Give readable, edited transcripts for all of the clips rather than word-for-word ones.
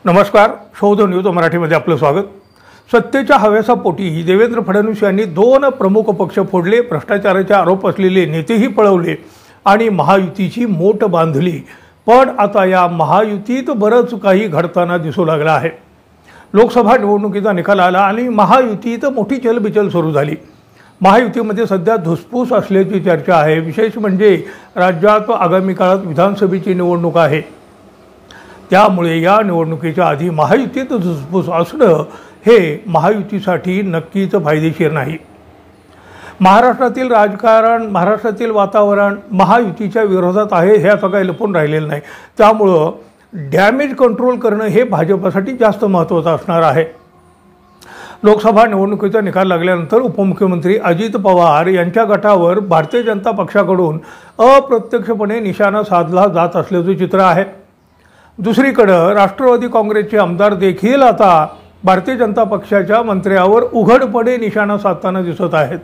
नमस्कार, शोध न्यूज मराठीमध्ये आपलं स्वागत। सत्तेच्या हव्यासापोटी देवेंद्र फडणवीस यांनी दोन प्रमुख पक्ष फोडले, भ्रष्टाचाराचे आरोप असलेले नेतेही पळवले आणि महायुतीची मोट बांधली। पण आता या महायुतीत बरंच काही घडताना दिसू लागलं आहे। लोकसभा निवडणुकीचा निकाल आला आणि महायुतीत मोठी चलबिचल सुरू झाली। महायुतीमध्ये सध्या धुसफूस असल्याची चर्चा आहे। विशेष म्हणजे राज्यात आगामी काळात विधानसभेची निवडणूक आहे, त्यामुळे या निवडणुकीच्या आधी महायुतीत धुसफूस असणं हे महायुतीसाठी नक्कीच फायदेशीर नाही। महाराष्ट्रातील राजकारण, महाराष्ट्रातील वातावरण महायुतीच्या विरोधात आहे हे आता काही लपून राहिलेलं नाही। त्यामुळे डॅमेज कंट्रोल करणं हे भाजपसाठी जास्त महत्त्वाचं असणार आहे। लोकसभा निवडणुकीचा निकाल लागल्यानंतर उपमुख्यमंत्री अजित पवार यांच्या गटावर भारतीय जनता पक्षाकडून अप्रत्यक्षपणे निशाणा साधला जात असल्याचं चित्र आहे। दुसरीकडे राष्ट्रवादी काँग्रेसचे आमदार देखील आता भारतीय जनता पक्षाच्या मंत्र्यावर उघडपणे निशाणा साधताना दिसत आहेत।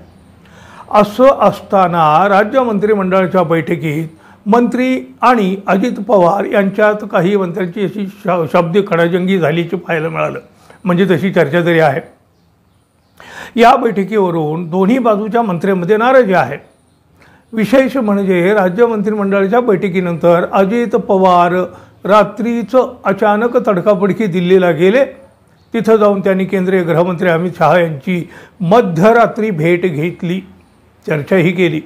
असं असताना राज्य मंत्रिमंडळाच्या बैठकीत मंत्री आणि अजित पवार यांच्यात काही मंत्र्यांची अशी शब्द खडाजंगी झाल्याची पाहायला मिळालं, म्हणजे तशी चर्चा तरी आहे। या बैठकीवरून दोन्ही बाजूच्या मंत्र्यांमध्ये नाराजी आहे। विशेष म्हणजे राज्य मंत्रिमंडळाच्या बैठकीनंतर अजित पवार रात्रीच अचानक तडकाफडकी दिल्लीला गेले। तिथं जाऊन त्यांनी केंद्रीय गृहमंत्री अमित शहा यांची मध्यरात्री भेट घेतली, चर्चाही केली।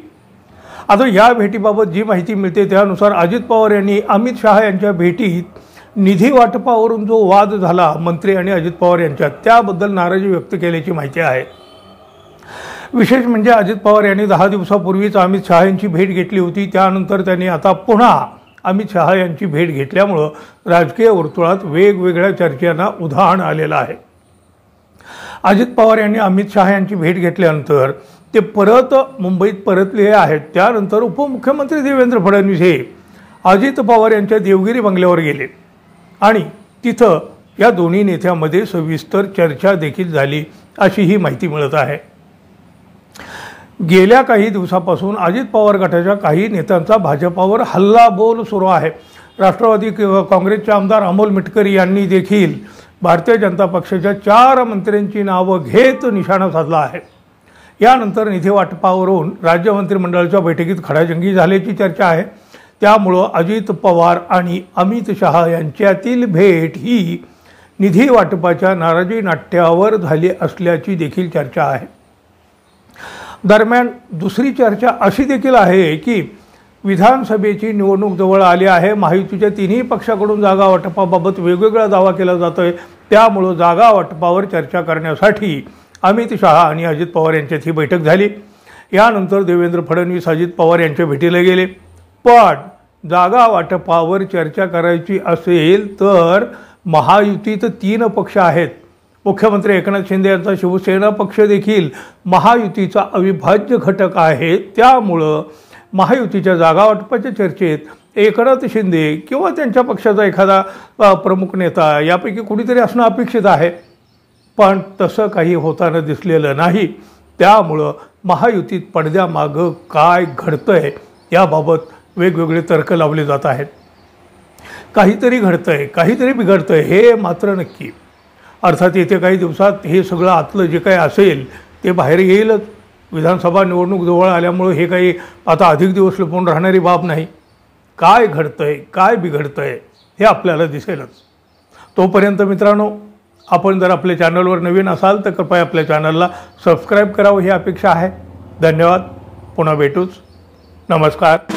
आता या भेटीबाबत जी माहिती मिळते त्यानुसार अजित पवार यांनी अमित शहा यांच्या भेटीत निधी वाटपावरून जो वाद झाला मंत्री आणि अजित पवार यांच्यात, त्याबद्दल नाराजी व्यक्त केल्याची माहिती आहे। विशेष म्हणजे अजित पवार यांनी 10 दिवसापूर्वीच अमित शहा यांची भेट घेतली होती। त्यानंतर त्यांनी आता पुन्हा अमित शहा यांची भेट घेतल्यामुळे राजकीय वर्तुळात वेगवेगळ्या चर्चांना उधाण आलेलं आहे। अजित पवार यांनी अमित शहा यांची भेट घेतल्यानंतर ते परत मुंबईत परतले आहेत। त्यानंतर उपमुख्यमंत्री देवेंद्र फडणवीस हे अजित पवार यांच्या देवगिरी बंगल्यावर गेले आणि तिथं या दोन्ही नेत्यांमध्ये सविस्तर चर्चा देखील झाली अशी ही माहिती मिळत आहे। गेल्या काही दिवसापासून अजित पवार गटाच्या काही नेत्यांचा भाजपावर हल्लाबोल सुरू आहे। राष्ट्रवादी काँग्रेसचे आमदार अमोल मिटकरी यांनी देखील भारतीय जनता पक्षाच्या 4 मंत्र्यांची नावं घेत निशाणा साधला आहे। यानंतर निधी वाटपावरून राज्य मंत्रिमंडळाच्या बैठकीत खडाजंगी झाल्याची चर्चा आहे। त्यामुळं अजित पवार आणि अमित शहा यांच्यातील भेट ही निधी वाटपाच्या नाराजी नाट्यावर झाली असल्याची देखील चर्चा आहे। दरम्यान दुसरी चर्चा अशी देखील आहे की विधानसभेची निवडणूक जवळ आली आहे। महायुतीच्या तिन्ही पक्षाकडून जागा वाटपाबाबत वेगवेगळा दावा केला जातोय। त्यामुळे जागा वाटपावर चर्चा करण्यासाठी अमित शहा आणि अजित पवार यांच्यात ही बैठक झाली। यानंतर देवेंद्र फडणवीस अजित पवार यांच्या भेटीला गेले। पण जागा वाटपावर चर्चा करायची असेल तर महायुतीत 3 पक्ष आहेत। मुख्यमंत्री एकनाथ शिंदे यांचा शिवसेना पक्ष देखील महायुतीचा अविभाज्य घटक आहे। त्यामुळं महायुतीच्या जागा वाटपाच्या चर्चेत एकनाथ शिंदे किंवा त्यांच्या पक्षाचा एखादा प्रमुख नेता यापैकी कुणीतरी असणं अपेक्षित आहे, पण तसं काही होताना दिसलेलं नाही। त्यामुळं महायुतीत पडद्यामागं काय घडतंय याबाबत वेगवेगळे तर्क लावले जात आहेत। काहीतरी घडतंय, काहीतरी बिघडतंय हे मात्र नक्की। अर्थात येत्या काही दिवसात हे सगळं आतलं जे काही असेल ते बाहेर येईलच। विधानसभा निवडणूक जवळ आल्यामुळे हे काही आता अधिक दिवस लपून राहणारी बाब नाही। काय घडतंय, काय बिघडतंय हे आपल्याला दिसेलच। तोपर्यंत मित्रांनो, आपण जर आपल्या चॅनलवर नवीन असाल तर कृपया आपल्या चॅनलला सबस्क्राईब करावं ही अपेक्षा आहे। धन्यवाद, पुन्हा भेटूच। नमस्कार।